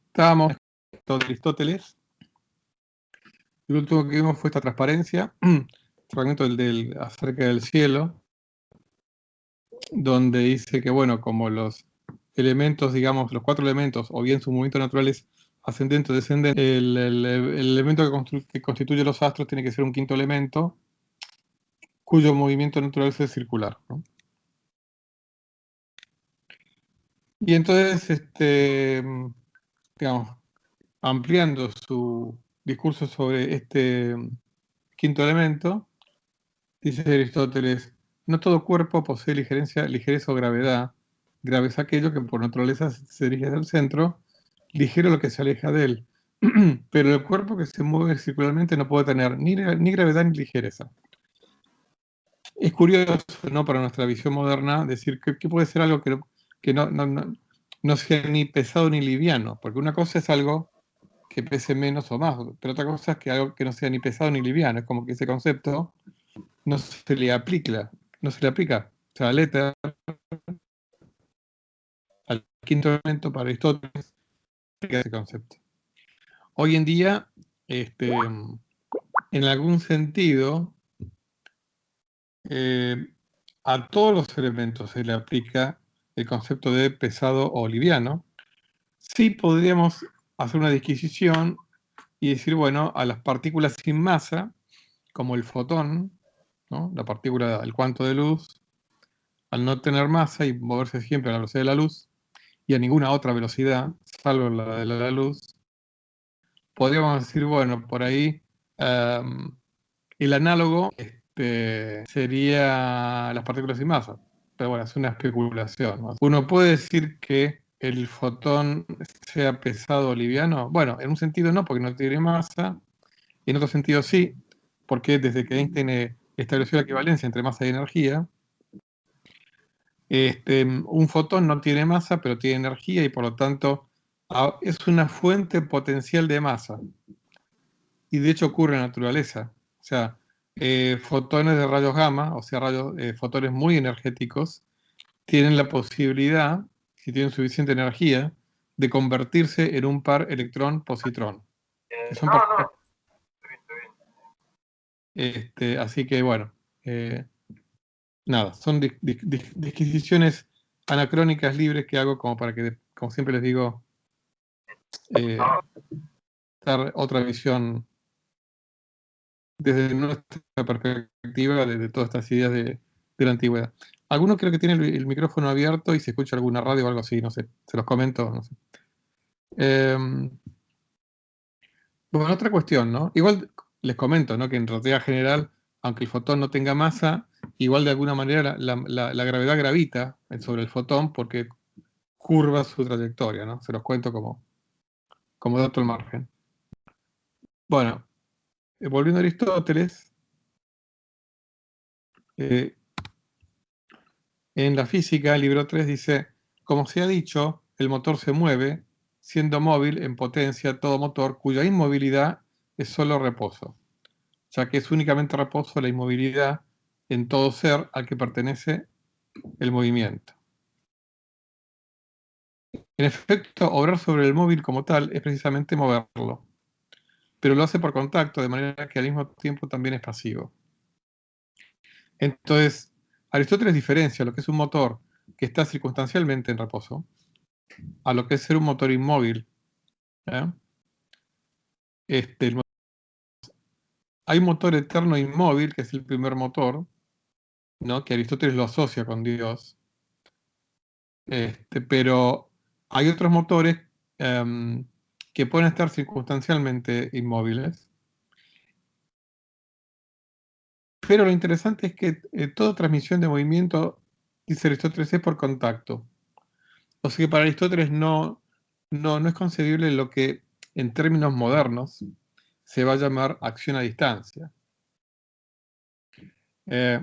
estábamos con Aristóteles. El último que vimos fue esta transparencia, fragmento acerca del cielo, donde dice que, bueno, como los elementos, digamos, los 4 elementos, o bien sus movimientos naturales ascendente o descendente, el elemento que constituye los astros tiene que ser un quinto elemento, cuyo movimiento natural es circular, ¿no? Y entonces, digamos, ampliando su discurso sobre este quinto elemento, dice Aristóteles: no todo cuerpo posee ligereza o gravedad. Grave es aquello que por naturaleza se dirige hacia el centro, ligero lo que se aleja de él. Pero el cuerpo que se mueve circularmente no puede tener ni gravedad ni ligereza. Es curioso, ¿no?, para nuestra visión moderna, decir que puede ser algo que no sea ni pesado ni liviano, porque una cosa es algo que pese menos o más, pero otra cosa es que algo que no sea ni pesado ni liviano. Es como que ese concepto no se le aplica. O sea, al éter, al quinto elemento, para Aristóteles, aplica ese concepto. Hoy en día, en algún sentido, a todos los elementos se le aplica el concepto de pesado o liviano. Sí podríamos hacer una disquisición y decir, bueno, a las partículas sin masa, como el fotón, ¿no?, la partícula, el cuanto de luz, al no tener masa y moverse siempre a la velocidad de la luz, y a ninguna otra velocidad, salvo la de la luz, podríamos decir, bueno, por ahí el análogo sería las partículas sin masa. Pero bueno, es una especulación, ¿no? Uno puede decir que el fotón sea pesado o liviano. Bueno, en un sentido no, porque no tiene masa. En otro sentido sí, porque desde que Einstein estableció la equivalencia entre masa y energía, un fotón no tiene masa, pero tiene energía, y por lo tanto es una fuente potencial de masa. Y de hecho ocurre en la naturaleza. O sea, fotones de rayos gamma, o sea, fotones muy energéticos, tienen la posibilidad, si tienen suficiente energía, de convertirse en un par electrón-positrón. Que son así que bueno, nada, son disquisiciones anacrónicas libres que hago como para que, como siempre les digo, dar otra visión desde nuestra perspectiva de todas estas ideas de la antigüedad. Alguno creo que tiene el micrófono abierto y se escucha alguna radio o algo así, no sé, se los comento, no sé. Bueno, otra cuestión, ¿no? Igual les comento, ¿no?, que en relatividad general, aunque el fotón no tenga masa, igual de alguna manera la gravedad gravita sobre el fotón porque curva su trayectoria, ¿no? Se los cuento como dato al margen. Bueno, volviendo a Aristóteles, en la física, el libro 3 dice: como se ha dicho, el motor se mueve, siendo móvil en potencia todo motor cuya inmovilidad es solo reposo, ya que es únicamente reposo la inmovilidad en todo ser al que pertenece el movimiento. En efecto, obrar sobre el móvil como tal es precisamente moverlo, pero lo hace por contacto, de manera que al mismo tiempo también es pasivo. Entonces, Aristóteles diferencia lo que es un motor que está circunstancialmente en reposo a lo que es ser un motor inmóvil. ¿Eh? Hay un motor eterno e inmóvil, que es el primer motor, ¿no?, que Aristóteles lo asocia con Dios. Pero hay otros motores que pueden estar circunstancialmente inmóviles. Pero lo interesante es que toda transmisión de movimiento, dice Aristóteles, es por contacto. O sea que para Aristóteles no es concebible lo que en términos modernos se va a llamar acción a distancia. Eh,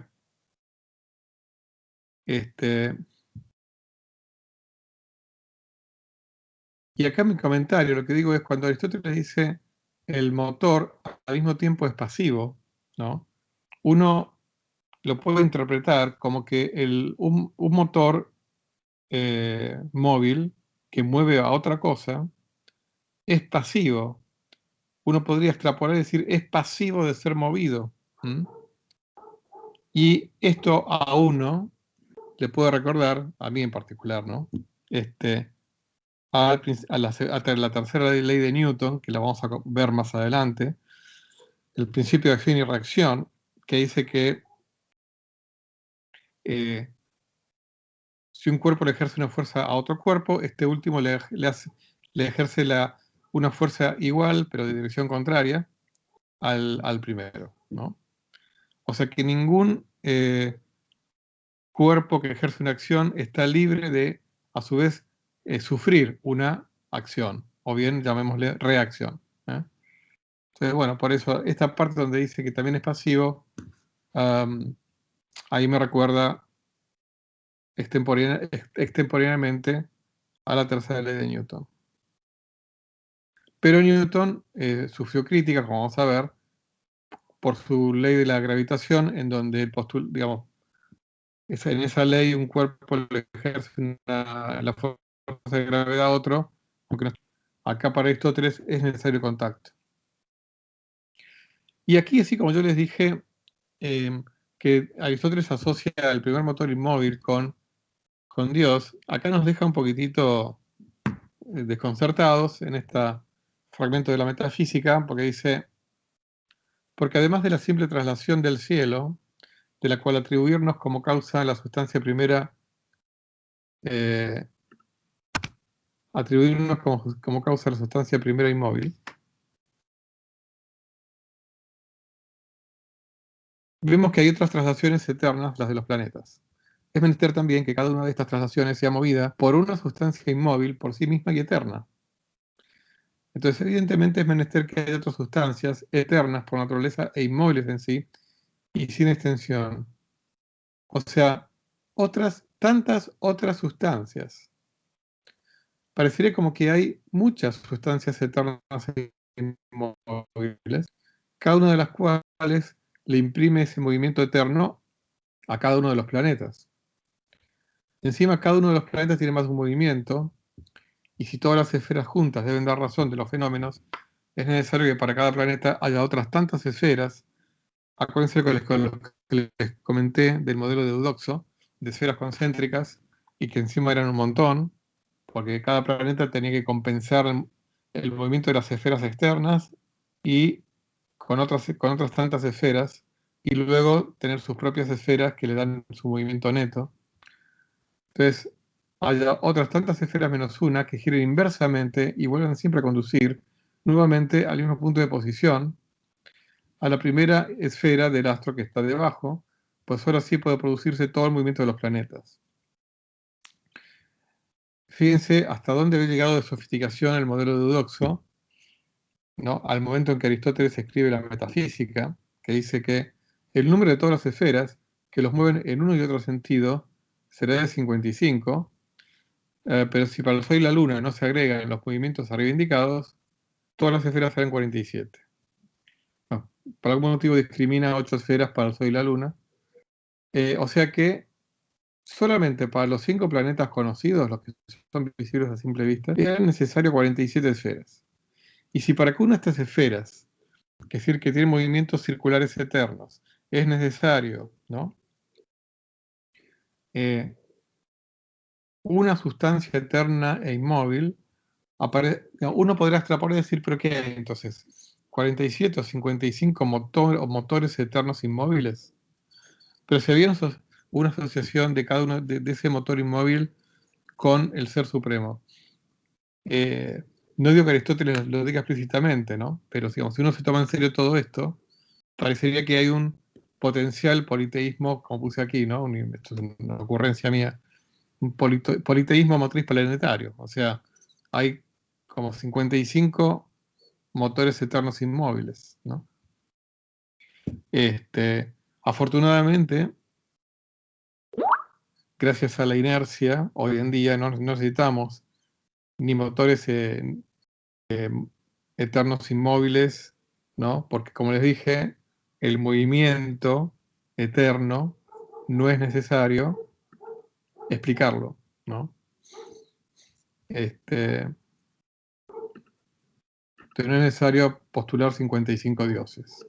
y acá mi comentario, lo que digo es, cuando Aristóteles dice el motor al mismo tiempo es pasivo, ¿no?, uno lo puede interpretar como que un motor móvil que mueve a otra cosa es pasivo. Uno podría extrapolar y decir es pasivo de ser movido. ¿Mm? Y esto a uno le puede recordar, a mí en particular, ¿no? A la tercera ley de Newton, que la vamos a ver más adelante, el principio de acción y reacción, que dice que si un cuerpo le ejerce una fuerza a otro cuerpo, este último le ejerce una fuerza igual, pero de dirección contraria, al primero, ¿no? O sea que ningún cuerpo que ejerce una acción está libre de, a su vez, sufrir una acción, o bien llamémosle reacción. Entonces, bueno, por eso esta parte donde dice que también es pasivo, ahí me recuerda extemporáneamente a la tercera ley de Newton. Pero Newton sufrió crítica, como vamos a ver, por su ley de la gravitación, en donde digamos, en esa ley un cuerpo le ejerce la fuerza de gravedad a otro, aunque acá para Aristóteles es necesario contacto. Y aquí, así como yo les dije, que Aristóteles asocia el primer motor inmóvil con Dios, acá nos deja un poquitito desconcertados en este fragmento de la metafísica, porque dice, porque además de la simple traslación del cielo, de la cual atribuirnos como causa la sustancia primera, atribuirnos como causa la sustancia primera inmóvil, vemos que hay otras traslaciones eternas, las de los planetas. Es menester también que cada una de estas traslaciones sea movida por una sustancia inmóvil por sí misma y eterna. Entonces, evidentemente es menester que haya otras sustancias eternas por naturaleza e inmóviles en sí y sin extensión. O sea, tantas otras sustancias. Parecería como que hay muchas sustancias eternas e inmóviles, cada una de las cuales le imprime ese movimiento eterno a cada uno de los planetas. Encima, cada uno de los planetas tiene más de un movimiento, y si todas las esferas juntas deben dar razón de los fenómenos, es necesario que para cada planeta haya otras tantas esferas. Acuérdense con lo que les comenté del modelo de Eudoxo, de esferas concéntricas, y que encima eran un montón, porque cada planeta tenía que compensar el movimiento de las esferas externas y con otras tantas esferas, y luego tener sus propias esferas que le dan su movimiento neto. Entonces, haya otras tantas esferas menos una que giren inversamente y vuelvan siempre a conducir nuevamente al mismo punto de posición, a la primera esfera del astro que está debajo, pues ahora sí puede producirse todo el movimiento de los planetas. Fíjense hasta dónde había llegado de sofisticación el modelo de Eudoxo, ¿no? Al momento en que Aristóteles escribe la metafísica, que dice que el número de todas las esferas que los mueven en uno y otro sentido será de 55, pero si para el Sol y la Luna no se agregan los movimientos arriba indicados, todas las esferas serán 47. No, por algún motivo discrimina 8 esferas para el Sol y la Luna. O sea que solamente para los 5 planetas conocidos, los que son visibles a simple vista, es necesario 47 esferas. Y si para cada una de estas esferas, que es decir, que tienen movimientos circulares eternos, es necesario, ¿no? Una sustancia eterna e inmóvil, uno podrá extrapolar y decir, ¿pero qué hay entonces? ¿47 o 55 motores eternos inmóviles? Pero si había una asociación de cada uno de ese motor inmóvil con el Ser Supremo. No digo que Aristóteles lo diga explícitamente, ¿no? Pero digamos, si uno se toma en serio todo esto, parecería que hay un potencial politeísmo, como puse aquí, ¿no? Esto es una ocurrencia mía, un politeísmo motriz planetario. O sea, hay como 55 motores eternos inmóviles, ¿no? Afortunadamente, gracias a la inercia, hoy en día no necesitamos ni motores eternos inmóviles, ¿no? Porque como les dije, el movimiento eterno no es necesario explicarlo, ¿no? Pero no es necesario postular 55 dioses.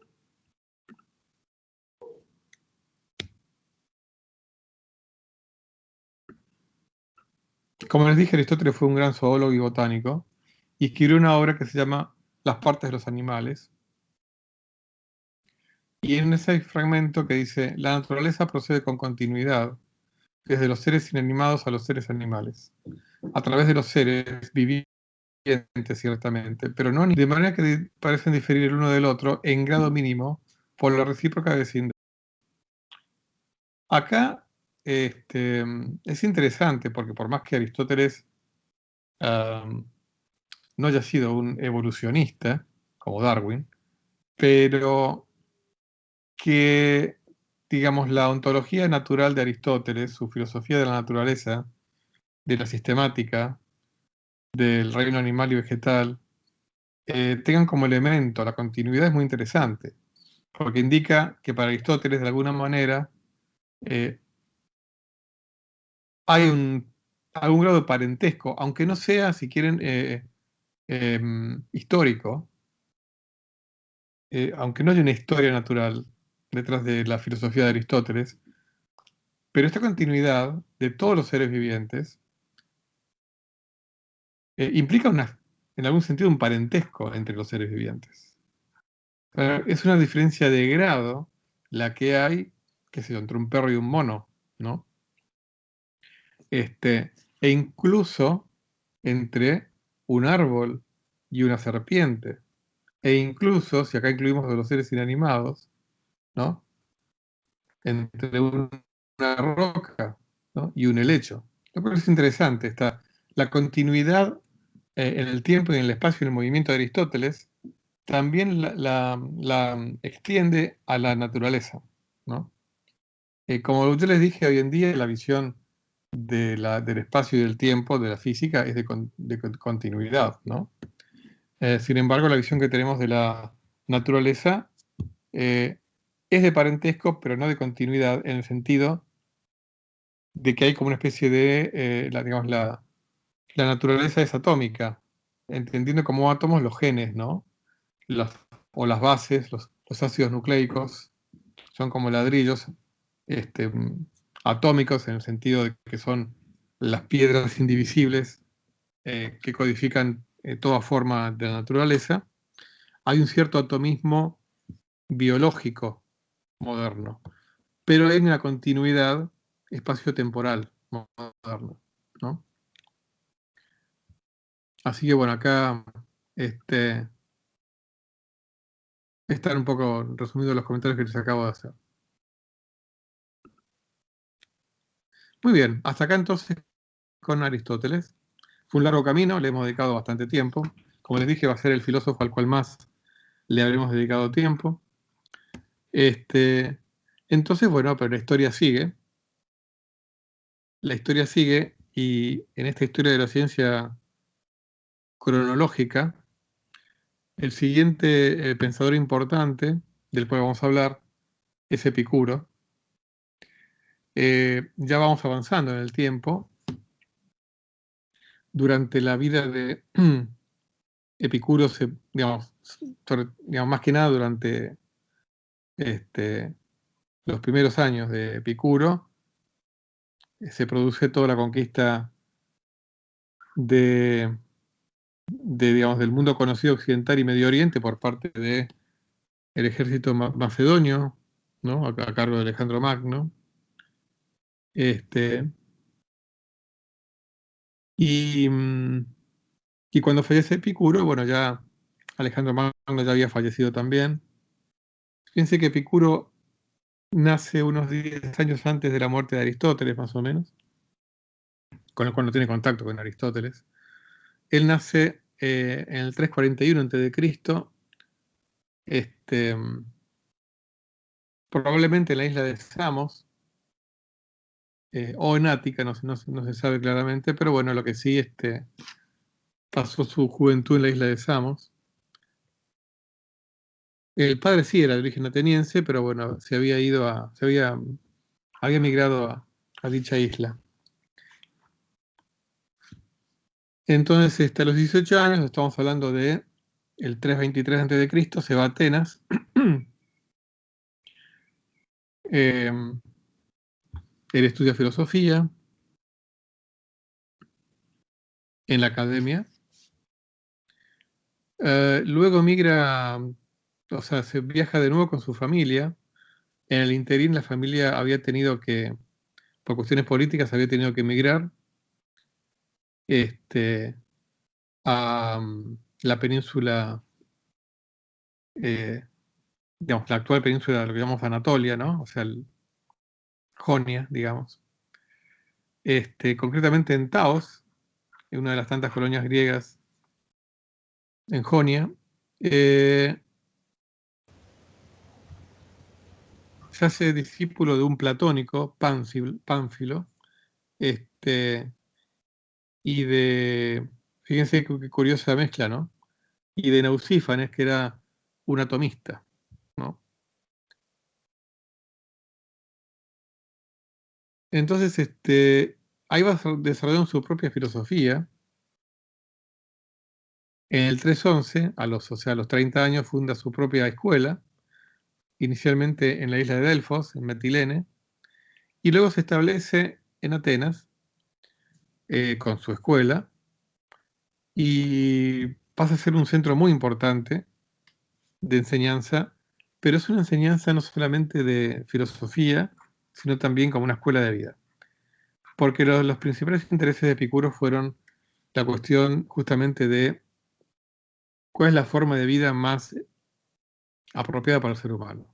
Como les dije, Aristóteles fue un gran zoólogo y botánico, y escribió una obra que se llama Las partes de los animales. Y en ese fragmento que dice, la naturaleza procede con continuidad, desde los seres inanimados a los seres animales, a través de los seres vivientes, ciertamente, pero no de manera que parecen diferir el uno del otro en grado mínimo por la recíproca vecindad. Acá es interesante porque por más que Aristóteles no haya sido un evolucionista, como Darwin, pero que, digamos, la ontología natural de Aristóteles, su filosofía de la naturaleza, de la sistemática, del reino animal y vegetal, tengan como elemento la continuidad es muy interesante, porque indica que para Aristóteles, de alguna manera, eh, hay algún grado de parentesco, aunque no sea, si quieren, histórico, aunque no haya una historia natural detrás de la filosofía de Aristóteles, pero esta continuidad de todos los seres vivientes implica en algún sentido un parentesco entre los seres vivientes. Es una diferencia de grado la que hay, qué sé yo, entre un perro y un mono, ¿no? E incluso entre un árbol y una serpiente. E incluso, si acá incluimos a los seres inanimados, ¿no? Entre una roca, ¿no? Y un helecho. Lo cual es interesante, la continuidad en el tiempo y en el espacio y en el movimiento de Aristóteles también la extiende a la naturaleza, ¿no? Como yo les dije, hoy en día la visión del espacio y del tiempo, de la física, es de continuidad, ¿no? Sin embargo, la visión que tenemos de la naturaleza eh, es de parentesco, pero no de continuidad, en el sentido de que hay como una especie de, digamos, la naturaleza es atómica, entendiendo como átomos los genes, ¿no? Las, o las bases, los ácidos nucleicos, son como ladrillos atómicos en el sentido de que son las piedras indivisibles que codifican toda forma de la naturaleza. Hay un cierto atomismo biológico moderno, pero hay una continuidad espacio-temporal moderna, ¿no? Así que bueno, acá están un poco resumidos los comentarios que les acabo de hacer. Muy bien, hasta acá entonces con Aristóteles. Fue un largo camino, le hemos dedicado bastante tiempo. Como les dije, va a ser el filósofo al cual más le habremos dedicado tiempo. Entonces, bueno, pero la historia sigue. La historia sigue y en esta historia de la ciencia cronológica, el siguiente pensador importante del cual vamos a hablar es Epicuro. Ya vamos avanzando en el tiempo. Durante la vida de Epicuro, digamos, más que nada durante los primeros años de Epicuro, se produce toda la conquista digamos, del mundo conocido occidental y Medio Oriente por parte del ejército macedonio, ¿no? A cargo de Alejandro Magno. Y, y cuando fallece Epicuro, bueno, ya Alejandro Magno ya había fallecido también. Fíjense que Epicuro nace unos 10 años antes de la muerte de Aristóteles, más o menos, con el cual no tiene contacto con Aristóteles. Él nace en el 341 a.C., probablemente en la isla de Samos, o en Ática, no se sabe claramente, pero bueno, lo que sí pasó su juventud en la isla de Samos. El padre sí era de origen ateniense, pero bueno, había migrado a dicha isla. Entonces, a los 18 años, estamos hablando de el 323 a.C., se va a Atenas. Él estudia filosofía en la academia. Luego migra, o sea, se viaja de nuevo con su familia. En el interín la familia había tenido que, por cuestiones políticas, había tenido que emigrar a la península, digamos, la actual península, lo que llamamos Anatolia, ¿no? O sea, Jonia, digamos. Concretamente en Taos, en una de las tantas colonias griegas en Jonia. Se hace discípulo de un platónico, Pánfilo, y de, fíjense qué curiosa mezcla, ¿no? Y de Nausífanes, que era un atomista, ¿no? Entonces, ahí va desarrollando su propia filosofía. En el 311, o sea, a los 30 años, funda su propia escuela, inicialmente en la isla de Delfos, en Metilene, y luego se establece en Atenas con su escuela, y pasa a ser un centro muy importante de enseñanza, pero es una enseñanza no solamente de filosofía, sino también como una escuela de vida. Porque los principales intereses de Epicuro fueron la cuestión justamente de cuál es la forma de vida más apropiada para el ser humano.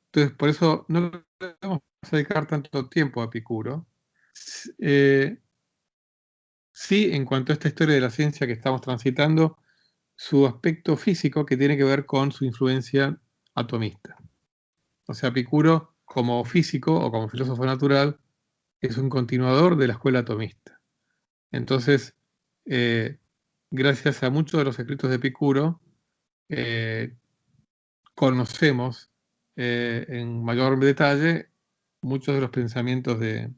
Entonces, por eso no le vamos a dedicar tanto tiempo a Epicuro. Eh, sí, en cuanto a esta historia de la ciencia que estamos transitando, su aspecto físico que tiene que ver con su influencia atomista. O sea, Epicuro, como físico o como filósofo natural, es un continuador de la escuela atomista. Entonces, gracias a muchos de los escritos de Epicuro, conocemos en mayor detalle muchos de los pensamientos de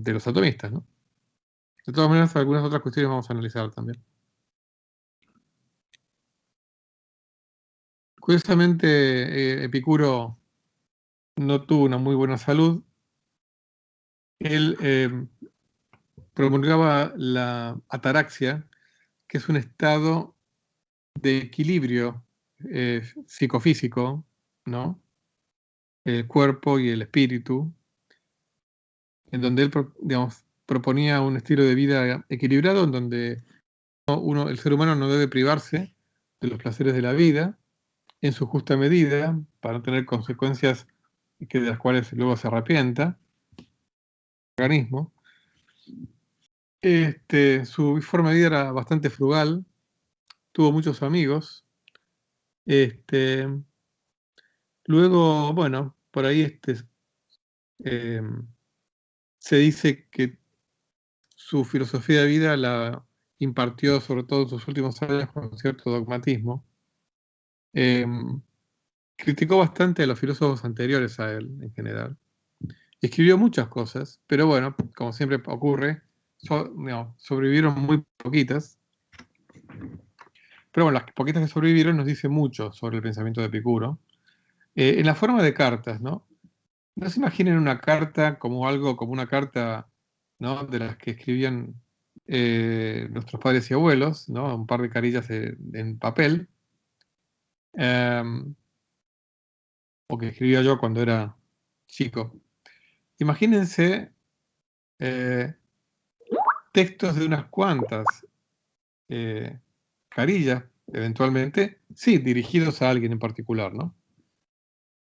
los atomistas, ¿no? De todas maneras, algunas otras cuestiones vamos a analizar también. Curiosamente, Epicuro no tuvo una muy buena salud. Él promulgaba la ataraxia, que es un estado de equilibrio psicofísico, ¿no? El cuerpo y el espíritu, en donde él, digamos, proponía un estilo de vida equilibrado, en donde el ser humano no debe privarse de los placeres de la vida en su justa medida, para no tener consecuencias de las cuales luego se arrepienta el organismo. Su forma de vida era bastante frugal, tuvo muchos amigos. Luego, bueno, por ahí eh, se dice que su filosofía de vida la impartió, sobre todo en sus últimos años, con cierto dogmatismo. Criticó bastante a los filósofos anteriores a él, en general. Escribió muchas cosas, pero bueno, como siempre ocurre, sobrevivieron muy poquitas. Pero bueno, las poquitas que sobrevivieron nos dicen mucho sobre el pensamiento de Epicuro. En la forma de cartas, ¿no? No se imaginen una carta como algo, como una carta, ¿no? De las que escribían nuestros padres y abuelos, ¿no? Un par de carillas en papel, o que escribía yo cuando era chico. Imagínense eh, textos de unas cuantas eh, carillas, eventualmente, sí, dirigidos a alguien en particular, ¿no?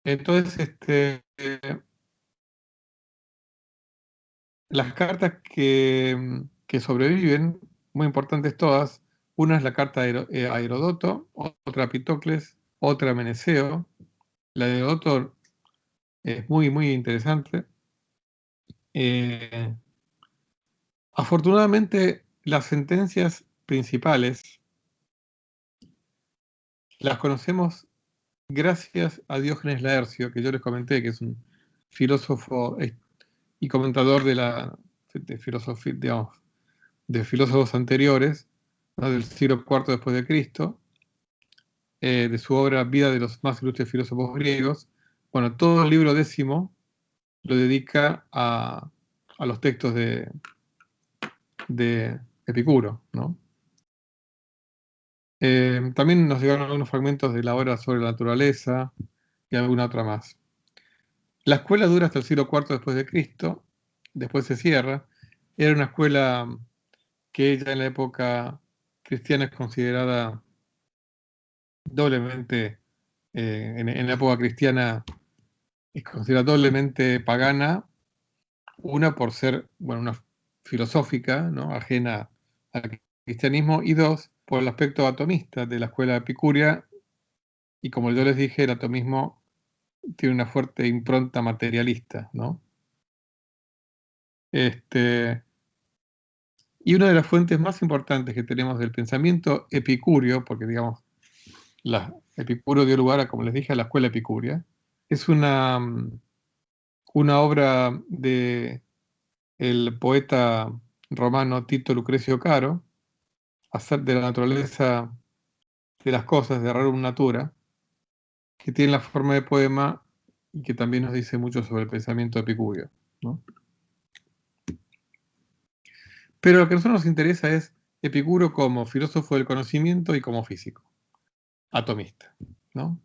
Entonces, las cartas que sobreviven, muy importantes todas, una es la carta a Herodoto, otra a Pitocles, otra a Meneceo. La de Herodoto es muy, muy interesante. Eh, Afortunadamente, las sentencias principales las conocemos gracias a Diógenes Laercio, que yo les comenté, que es un filósofo y comentador de la de filosofía, digamos, de filósofos anteriores, ¿no? Del siglo IV después de Cristo, de su obra Vida de los más ilustres filósofos griegos. Bueno, todo el libro 10 lo dedica a los textos de Epicuro, ¿no? También nos llegaron algunos fragmentos de la obra sobre la naturaleza y alguna otra más. La escuela dura hasta el siglo IV después de Cristo, después se cierra. Era una escuela que ya en la época cristiana es considerada doblemente, en la época cristiana es considerada doblemente pagana, una por ser, bueno, una filosófica, ¿no? Ajena al cristianismo, y dos, por el aspecto atomista de la escuela epicurea, y como yo les dije, el atomismo tiene una fuerte impronta materialista, ¿no? Y una de las fuentes más importantes que tenemos del pensamiento epicúreo, porque digamos, Epicuro dio lugar a, como les dije, a la escuela epicúrea, es una obra de el poeta romano Tito Lucrecio Caro, Hacer de la naturaleza de las cosas, de Rerum Natura, que tiene la forma de poema y que también nos dice mucho sobre el pensamiento epicúreo, ¿no? Pero lo que a nosotros nos interesa es Epicuro como filósofo del conocimiento y como físico, atomista, ¿no?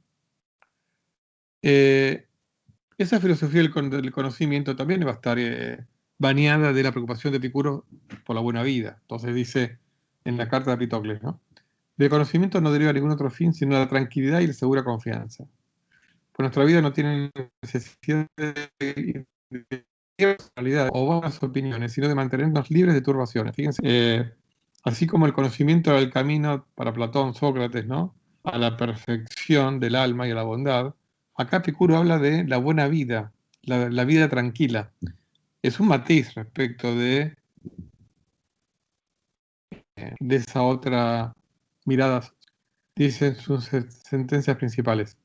Esa filosofía del conocimiento también va a estar bañada de la preocupación de Epicuro por la buena vida. Entonces dice en la carta de Apitocles, ¿no? Del conocimiento no deriva ningún otro fin sino la tranquilidad y la segura confianza. Pues nuestra vida no tiene necesidad de personalidad o buenas opiniones, sino de mantenernos libres de turbaciones. Fíjense, así como el conocimiento era el camino para Platón, Sócrates, ¿no? A la perfección del alma y a la bondad, acá Epicuro habla de la buena vida, la vida tranquila. Es un matiz respecto de esa otra mirada. Dicen sus sentencias principales.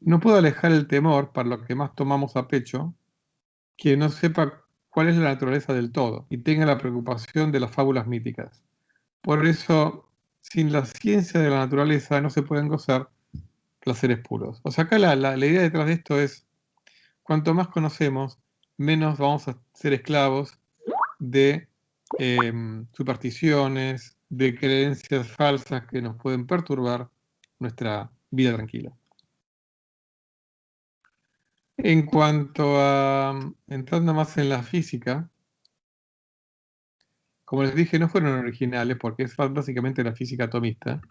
No puedo alejar el temor para lo que más tomamos a pecho, que no sepa cuál es la naturaleza del todo y tenga la preocupación de las fábulas míticas. Por eso, sin la ciencia de la naturaleza no se pueden gozar placeres puros. O sea, acá la idea detrás de esto es, cuanto más conocemos, menos vamos a ser esclavos de supersticiones, de creencias falsas que nos pueden perturbar nuestra vida tranquila. En cuanto a, entrando más en la física, como les dije, no fueron originales porque es básicamente la física atomista,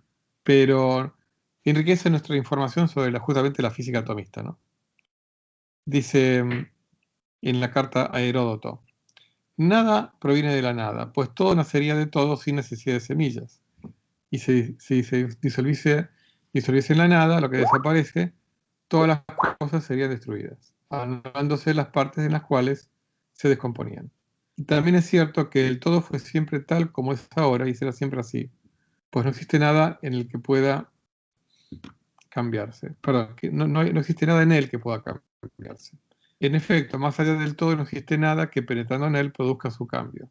pero enriquece nuestra información sobre justamente la física atomista, ¿no? Dice en la carta a Heródoto, nada proviene de la nada, pues todo nacería de todo sin necesidad de semillas. Y si se disolviese en la nada, lo que desaparece, todas las cosas serían destruidas, anulándose las partes en las cuales se descomponían. Y también es cierto que el todo fue siempre tal como es ahora y será siempre así, pues no existe nada en el que pueda cambiarse. Perdón, que no existe nada en él que pueda cambiarse. En efecto, más allá del todo no existe nada que penetrando en él produzca su cambio.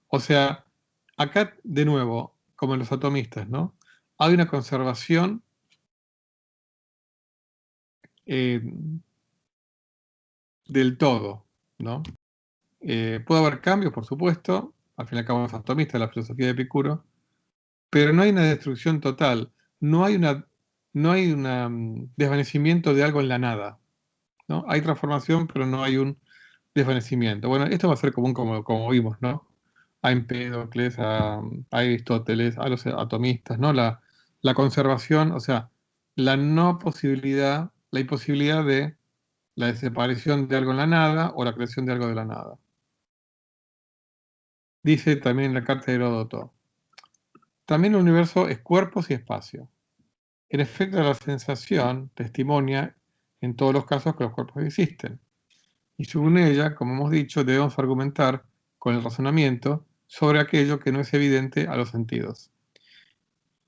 O sea, acá de nuevo, como en los atomistas, ¿no? Hay una conservación del todo, ¿no? Puede haber cambios, por supuesto, al fin y al cabo es atomista la filosofía de Epicuro, pero no hay una destrucción total, no hay un desvanecimiento de algo en la nada, ¿no? Hay transformación, pero no hay un desvanecimiento. Bueno, esto va a ser común como vimos, ¿no? A Empédocles, a Aristóteles, a los atomistas, ¿no? La conservación, o sea, la no posibilidad, la imposibilidad de la desaparición de algo en la nada o la creación de algo de la nada. Dice también en la carta de Heródoto, también el universo es cuerpos y espacio. En efecto, la sensación testimonia en todos los casos que los cuerpos existen. Y según ella, como hemos dicho, debemos argumentar con el razonamiento sobre aquello que no es evidente a los sentidos.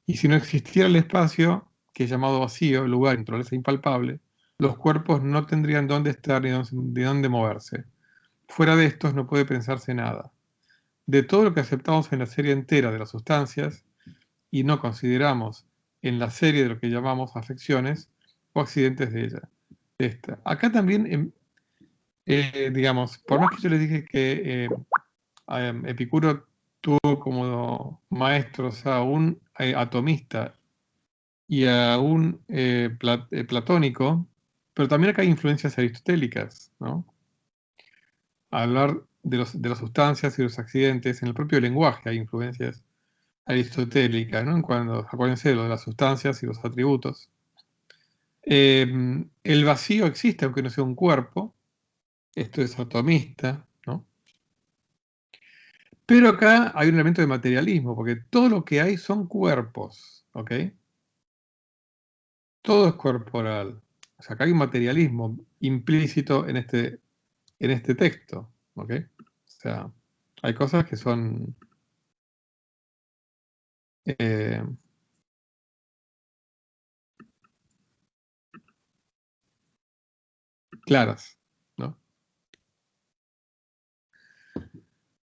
Y si no existiera el espacio, que es llamado vacío, lugar, naturaleza impalpable, los cuerpos no tendrían dónde estar ni dónde moverse. Fuera de estos no puede pensarse nada. De todo lo que aceptamos en la serie entera de las sustancias y no consideramos en la serie de lo que llamamos afecciones o accidentes de ella. Acá también, digamos, por más que yo les dije que Epicuro tuvo como maestros a un atomista y a un platónico, pero también acá hay influencias aristotélicas, ¿no? Hablar de las sustancias y los accidentes, en el propio lenguaje hay influencias aristotélicas, ¿no? Acuérdense de lo de las sustancias y los atributos. El vacío existe aunque no sea un cuerpo, esto es atomista, ¿no? Pero acá hay un elemento de materialismo, porque todo lo que hay son cuerpos, ¿ok? Todo es corporal. O sea, acá hay un materialismo implícito en este texto, ¿ok? O sea, hay cosas que son eh, claras, ¿no?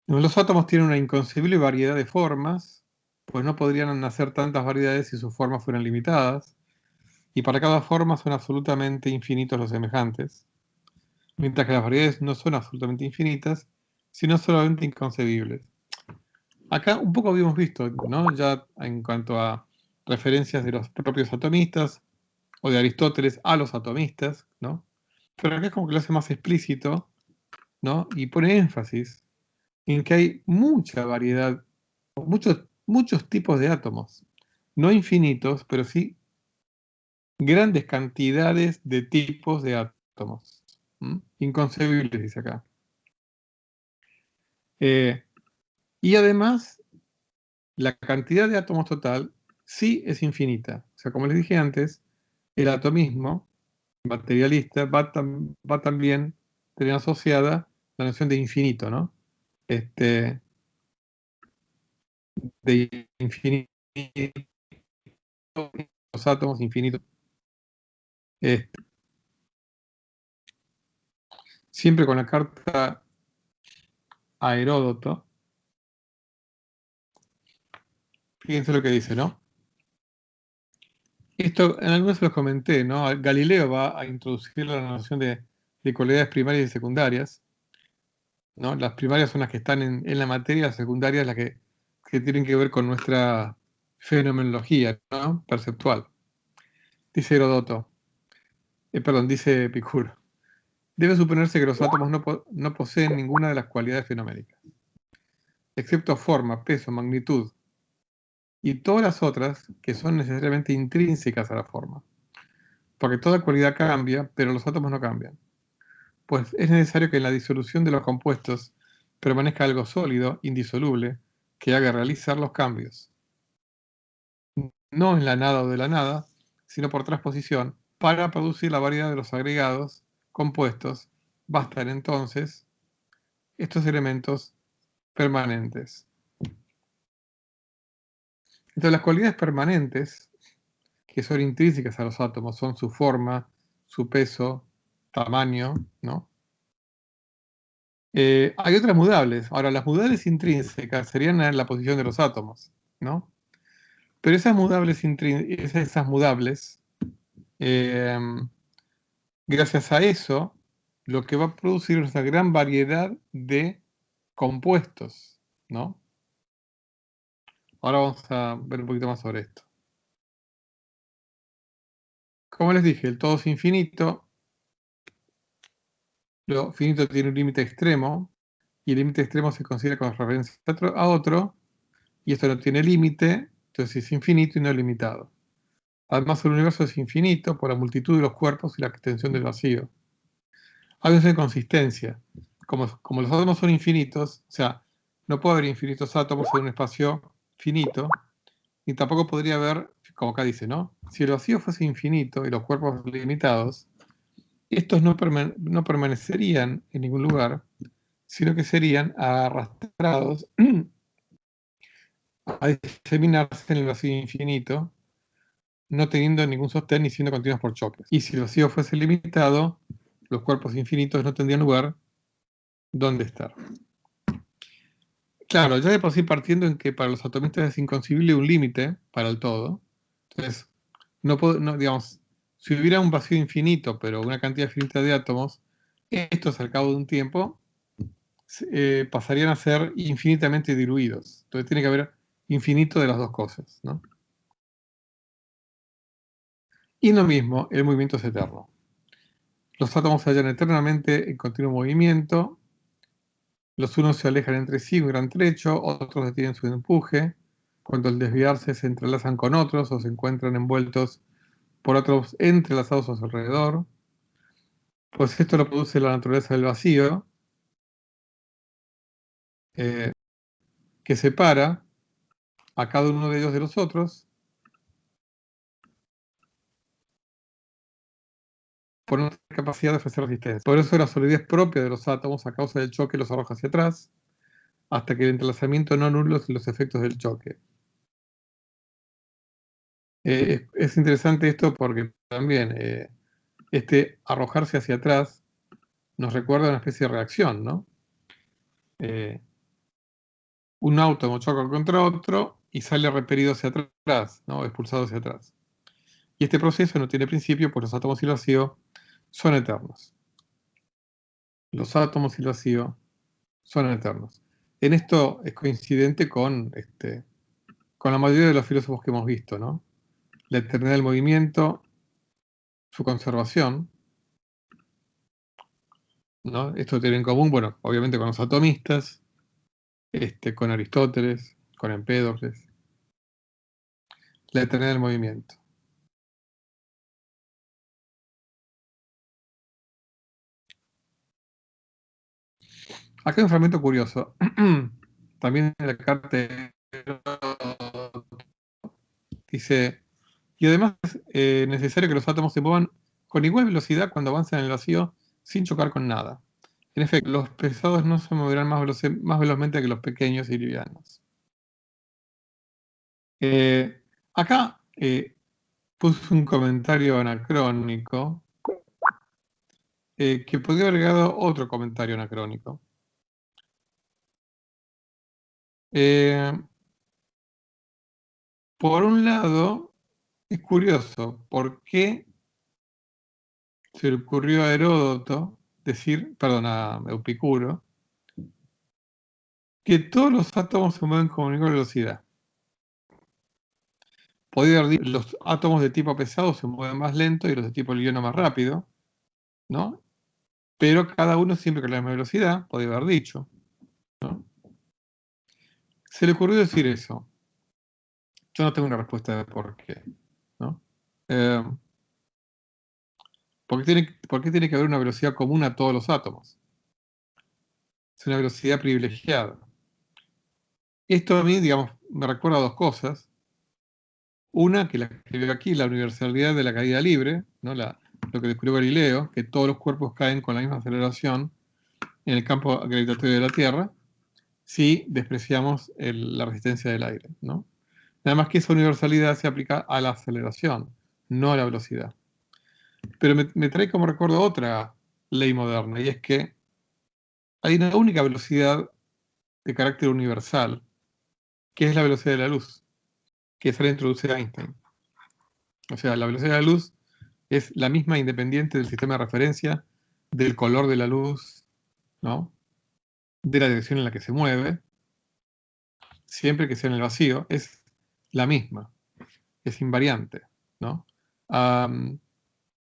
Los átomos tienen una inconcebible variedad de formas, pues no podrían nacer tantas variedades si sus formas fueran limitadas, y para cada forma son absolutamente infinitos los semejantes, mientras que las variedades no son absolutamente infinitas, sino solamente inconcebibles. Acá un poco habíamos visto, ¿no? Ya en cuanto a referencias de los propios atomistas o de Aristóteles a los atomistas, ¿no? Pero acá es como que lo hace más explícito, ¿no? Y pone énfasis en que hay mucha variedad, muchos tipos de átomos. No infinitos, pero sí grandes cantidades de tipos de átomos. Inconcebibles, dice acá. Y además, la cantidad de átomos total sí es infinita. O sea, como les dije antes, el atomismo materialista va también tener asociada la noción de infinito, ¿no? De infinito, los átomos infinitos. Este, siempre con la carta a Heródoto, fíjense lo que dice, ¿no? Esto en algunos se los comenté, ¿no? Galileo va a introducir la noción de cualidades primarias y secundarias, ¿no? Las primarias son las que están en la materia, las secundarias las que tienen que ver con nuestra fenomenología, ¿no? Perceptual. Dice Heródoto, perdón, dice Epicuro. Debe suponerse que los átomos no poseen ninguna de las cualidades fenoménicas, excepto forma, peso, magnitud, y todas las otras que son necesariamente intrínsecas a la forma. Porque toda cualidad cambia, pero los átomos no cambian. Pues es necesario que en la disolución de los compuestos permanezca algo sólido, indisoluble, que haga realizar los cambios. No en la nada o de la nada, sino por transposición, para producir la variedad de los agregados compuestos. Bastan entonces estos elementos permanentes. Entonces las cualidades permanentes, que son intrínsecas a los átomos, son su forma, su peso, tamaño, ¿no? Hay otras mudables. Ahora, las mudables intrínsecas serían en la posición de los átomos, ¿no? Pero esas mudables, eh, gracias a eso, lo que va a producir es una gran variedad de compuestos, ¿no? Ahora vamos a ver un poquito más sobre esto. Como les dije, el todo es infinito. Lo finito tiene un límite extremo, y el límite extremo se considera con referencia a otro, y esto no tiene límite, entonces es infinito y no limitado. Además, el universo es infinito por la multitud de los cuerpos y la extensión del vacío. Hay una inconsistencia. Como los átomos son infinitos, o sea, no puede haber infinitos átomos en un espacio finito, ni tampoco podría haber, como acá dice, ¿no? Si el vacío fuese infinito y los cuerpos limitados, estos no permanecerían en ningún lugar, sino que serían arrastrados a diseminarse en el vacío infinito, no teniendo ningún sostén ni siendo continuos por choques. Y si el vacío fuese limitado, los cuerpos infinitos no tendrían lugar, dónde estar. Claro, ya de por sí partiendo en que para los atomistas es inconcebible un límite para el todo. Entonces, digamos, si hubiera un vacío infinito, pero una cantidad infinita de átomos, estos al cabo de un tiempo pasarían a ser infinitamente diluidos. Entonces tiene que haber infinito de las dos cosas, ¿no? Y lo mismo, el movimiento es eterno. Los átomos se hallan eternamente en continuo movimiento, los unos se alejan entre sí un gran trecho, otros detienen su empuje, cuando al desviarse se entrelazan con otros o se encuentran envueltos por otros entrelazados a su alrededor, pues esto lo produce la naturaleza del vacío, eh, que separa a cada uno de ellos de los otros por una capacidad de ofrecer resistencia. Por eso la solidez propia de los átomos a causa del choque los arroja hacia atrás, hasta que el entrelazamiento no anula los efectos del choque. Es interesante esto porque también este arrojarse hacia atrás nos recuerda una especie de reacción, ¿no? Un átomo choca contra otro y sale repelido hacia atrás, ¿no? Expulsado hacia atrás. Y este proceso no tiene principio, pues los átomos y el vacío son eternos. Los átomos y el vacío son eternos. En esto es coincidente con la mayoría de los filósofos que hemos visto, ¿no? La eternidad del movimiento, su conservación, ¿no? Esto tiene en común, bueno, obviamente con los atomistas, con Aristóteles, con Empédocles, la eternidad del movimiento. Acá hay un fragmento curioso. También en la carta de dice, y además es necesario que los átomos se muevan con igual velocidad cuando avancen en el vacío sin chocar con nada. En efecto, los pesados no se moverán más velozmente que los pequeños y livianos. Acá puse un comentario anacrónico que podría haber agregado otro comentario anacrónico. Por un lado, es curioso, ¿por qué se le ocurrió a Heródoto decir, perdón, a Epicuro, que todos los átomos se mueven con igual velocidad? Podría haber dicho, los átomos de tipo pesado se mueven más lento y los de tipo liviano más rápido, ¿no? Pero cada uno siempre con la misma velocidad, podría haber dicho, ¿no? Se le ocurrió decir eso. Yo no tengo una respuesta de por qué, ¿no? Eh, ¿por qué tiene que haber una velocidad común a todos los átomos? Es una velocidad privilegiada. Esto a mí, digamos, me recuerda a dos cosas. Una, que la escribió aquí, la universalidad de la caída libre, ¿no? Lo que descubrió Galileo, que todos los cuerpos caen con la misma aceleración en el campo gravitatorio de la Tierra, si despreciamos la resistencia del aire, ¿no? Nada más que esa universalidad se aplica a la aceleración, no a la velocidad. Pero me trae como recuerdo otra ley moderna, y es que hay una única velocidad de carácter universal, que es la velocidad de la luz, que esa la introduce Einstein. O sea, la velocidad de la luz es la misma independiente del sistema de referencia, del color de la luz, ¿no? De la dirección en la que se mueve, siempre que sea en el vacío, es la misma, es invariante, ¿no?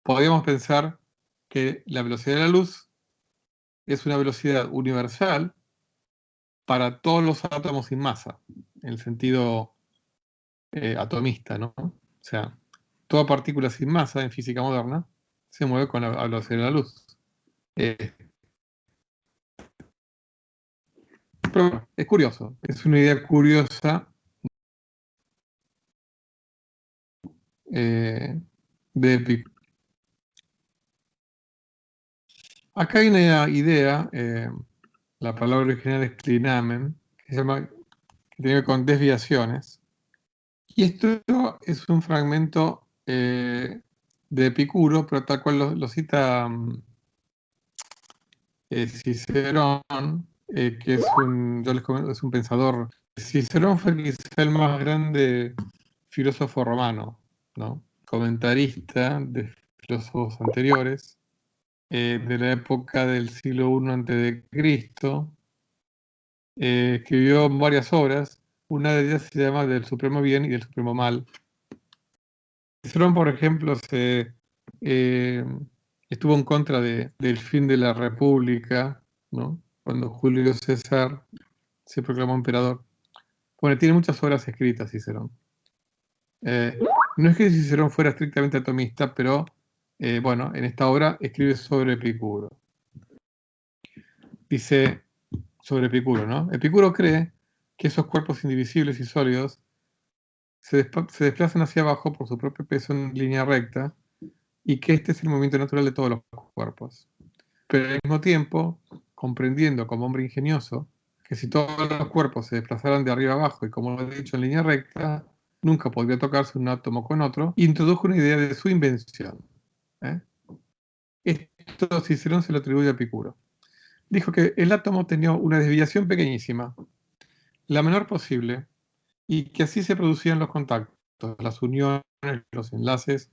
Podríamos pensar que la velocidad de la luz es una velocidad universal para todos los átomos sin masa, en el sentido atomista, ¿no? O sea, toda partícula sin masa en física moderna se mueve con la velocidad de la luz. Eh, pero bueno, es curioso, es una idea curiosa de Epicuro. Acá hay una idea, la palabra original es clinamen, que tiene que ver con desviaciones. Y esto es un fragmento de Epicuro, pero tal cual lo cita Cicerón, que es yo les comento, es un pensador. Cicerón fue quizá el más grande filósofo romano, ¿no? Comentarista de filósofos anteriores, de la época del siglo I a.C., escribió varias obras. Una de ellas se llama Del Supremo Bien y del Supremo Mal. Cicerón, por ejemplo, eh, estuvo en contra del fin de la República, ¿no? Cuando Julio César se proclamó emperador. Bueno, tiene muchas obras escritas, Cicerón. No es que Cicerón fuera estrictamente atomista, pero bueno, en esta obra escribe sobre Epicuro. Dice sobre Epicuro, ¿no? Epicuro cree que esos cuerpos indivisibles y sólidos se desplazan hacia abajo por su propio peso en línea recta y que este es el movimiento natural de todos los cuerpos. Pero al mismo tiempo, comprendiendo como hombre ingenioso que si todos los cuerpos se desplazaran de arriba abajo y como lo he dicho en línea recta, nunca podría tocarse un átomo con otro, introdujo una idea de su invención. Esto Cicerón se lo atribuye a Epicuro. Dijo que el átomo tenía una desviación pequeñísima, la menor posible, y que así se producían los contactos, las uniones, los enlaces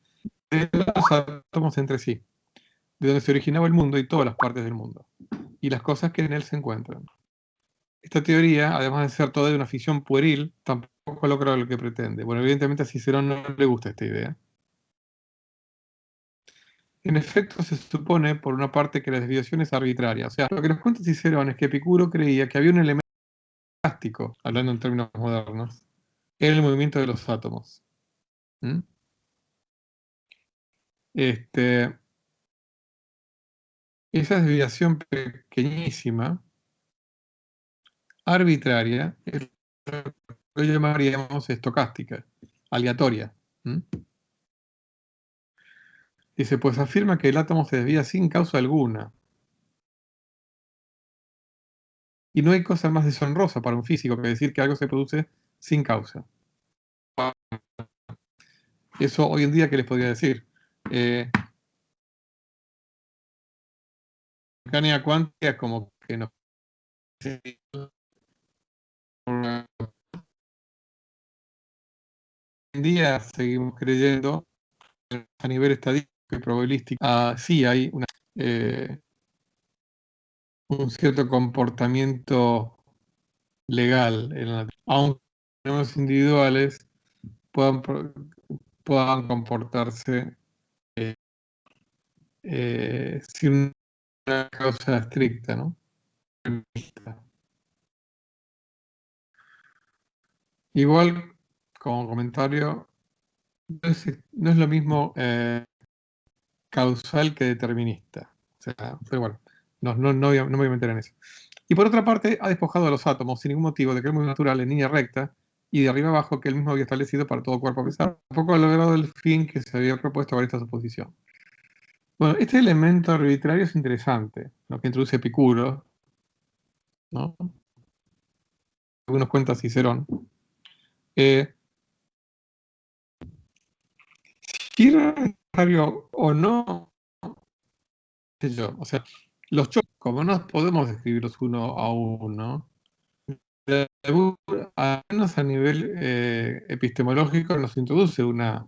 de los átomos entre sí, de donde se originaba el mundo y todas las partes del mundo, y las cosas que en él se encuentran. Esta teoría, además de ser toda de una ficción pueril, tampoco logra lo que pretende. Bueno, evidentemente a Cicerón no le gusta esta idea. En efecto, se supone, por una parte, que la desviación es arbitraria. O sea, lo que nos cuenta Cicerón es que Epicuro creía que había un elemento elástico, hablando en términos modernos, en el movimiento de los átomos. ¿Mm? Esa desviación pequeñísima, arbitraria, es lo que llamaríamos estocástica, aleatoria. ¿Mm? Dice, pues afirma que el átomo se desvía sin causa alguna. Y no hay cosa más deshonrosa para un físico que decir que algo se produce sin causa. Eso hoy en día, ¿qué les podría decir? Mecánica cuántica como que nos... Hoy en día seguimos creyendo a nivel estadístico y probabilístico. Sí hay un cierto comportamiento legal, aunque los individuales puedan, puedan comportarse sin una causa estricta, ¿no? Igual, como comentario, no es lo mismo causal que determinista. O sea, pero bueno, no me voy a meter en eso. Y por otra parte, ha despojado a los átomos sin ningún motivo de que es muy natural en línea recta y de arriba abajo que él mismo había establecido para todo cuerpo pesado. Tampoco ha logrado el fin que se había propuesto con esta suposición. Bueno, este elemento arbitrario es interesante, lo que introduce Epicuro, ¿no? Algunos cuenta Cicerón. Si era necesario o no, sé yo, o sea, los choques, como no podemos describirlos uno a uno, al menos a nivel epistemológico nos introduce una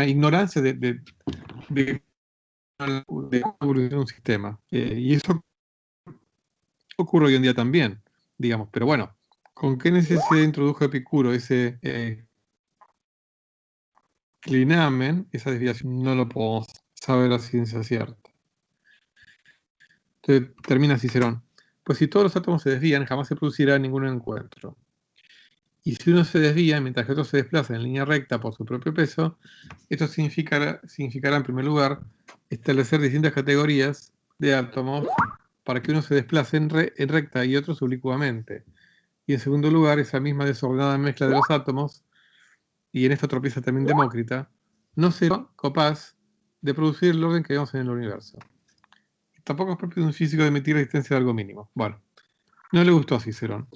ignorancia de un sistema. Y eso ocurre hoy en día también, digamos. Pero bueno, ¿con qué necesidad introdujo Epicuro ese clinamen, esa desviación? No lo podemos saber a ciencia cierta. Entonces termina Cicerón. Pues si todos los átomos se desvían, jamás se producirá ningún encuentro. Y si uno se desvía mientras que otro se desplaza en línea recta por su propio peso, esto significará en primer lugar establecer distintas categorías de átomos para que uno se desplace en recta y otro sublicuamente. Y en segundo lugar, esa misma desordenada mezcla de los átomos, y en esto tropieza también Demócrita, no será capaz de producir el orden que vemos en el universo. Tampoco es propio de un físico de emitir la existencia de algo mínimo. Bueno, no le gustó a Cicerón.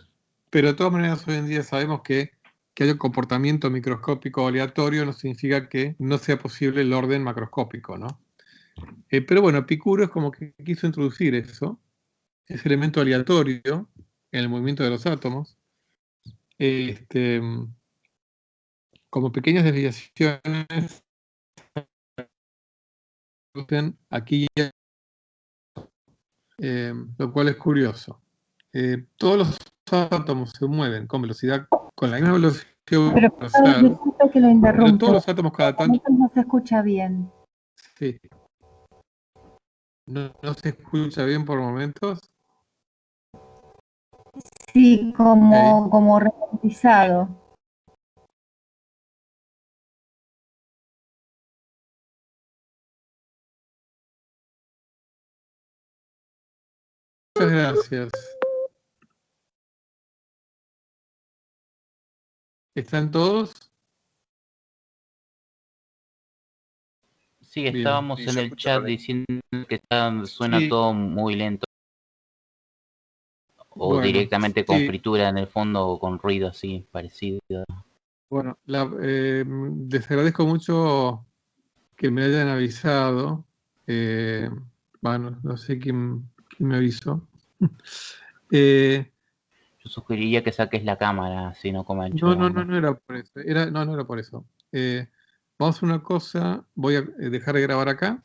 Pero de todas maneras, hoy en día sabemos que haya un comportamiento microscópico aleatorio no significa que no sea posible el orden macroscópico, ¿no? Pero bueno, Epicuro es como que quiso introducir eso, ese elemento aleatorio en el movimiento de los átomos, este, como pequeñas desviaciones aquí, lo cual es curioso. Todos los átomos se mueven con velocidad, con la misma velocidad Pero universal, disculpe que lo pero todos interrumpo. los átomos Por cada tanto, momentos no se escucha bien. sí, no se escucha bien por momentos. Sí, Ok. como ralentizado. Muchas gracias. ¿Están todos? Sí, Bien. estábamos en el chat diciendo que suena Sí, todo muy lento o bueno, directamente con sí, fritura en el fondo o con ruido así parecido. bueno, les agradezco mucho que me hayan avisado. Bueno, no sé quién me avisó. Eh, Yo sugeriría que saques la cámara, así no como ancho de banda. no era por eso. No era por eso. Vamos a hacer una cosa. Voy a dejar de grabar acá.